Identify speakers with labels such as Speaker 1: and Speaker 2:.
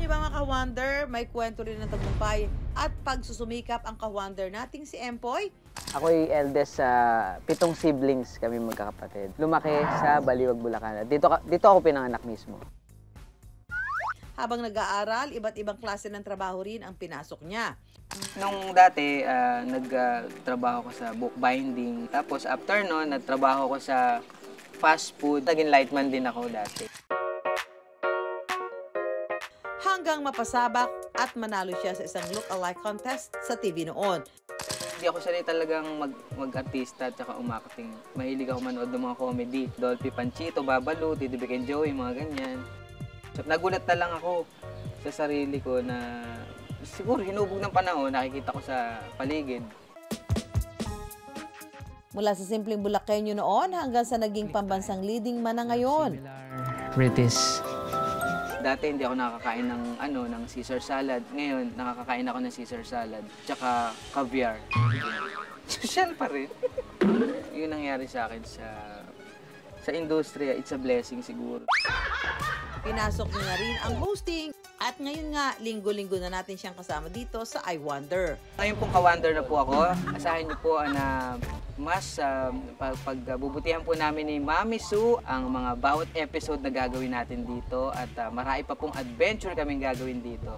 Speaker 1: niyo ba mga ka-wonder, may kwento rin ng tagumpay at pagsusumikap ang ka-wonder nating si Empoy?
Speaker 2: Ako'y eldest sa 7 siblings kami magkakapatid. Lumaki sa Baliwag, Bulacan. Dito ako pinanganak mismo.
Speaker 1: Habang nag-aaral, iba't ibang klase ng trabaho rin ang pinasok niya.
Speaker 2: Nung dati, nagtrabaho ko sa bookbinding. Tapos after nun, nagtrabaho ko sa fast food. Naging lightman din ako dati.
Speaker 1: Hanggang mapasabak at manalo siya sa isang look-alike contest sa TV noon.
Speaker 2: Hindi ako sanay talagang mag-artista at saka umakting. Mahilig ako manood ng mga comedy. Dolphy Panchito, Babalu, Tito Vic and Joey, mga ganyan. So, nagulat na lang ako sa sarili ko na siguro hinubog ng panahon, nakikita ko sa paligid.
Speaker 1: Mula sa simpleng Bulakenyo noon hanggang sa naging pambansang leading man na ngayon.
Speaker 3: British.
Speaker 2: Dati hindi ako nakakain ng Caesar salad. Ngayon, nakakakain ako ng Caesar salad. Tsaka caviar. Social pa rin. Yun nangyari sa akin sa industriya. It's a blessing siguro.
Speaker 1: Pinasok niya na rin ang hosting. At ngayon nga, linggo-linggo na natin siyang kasama dito sa I Wonder.
Speaker 2: Ngayon pong ka-wonder na po ako. Asahan niyo po na mas pagbubutihan po namin ni Mami Sue ang mga bawat episode na gagawin natin dito at marami pa pong adventure kaming gagawin dito.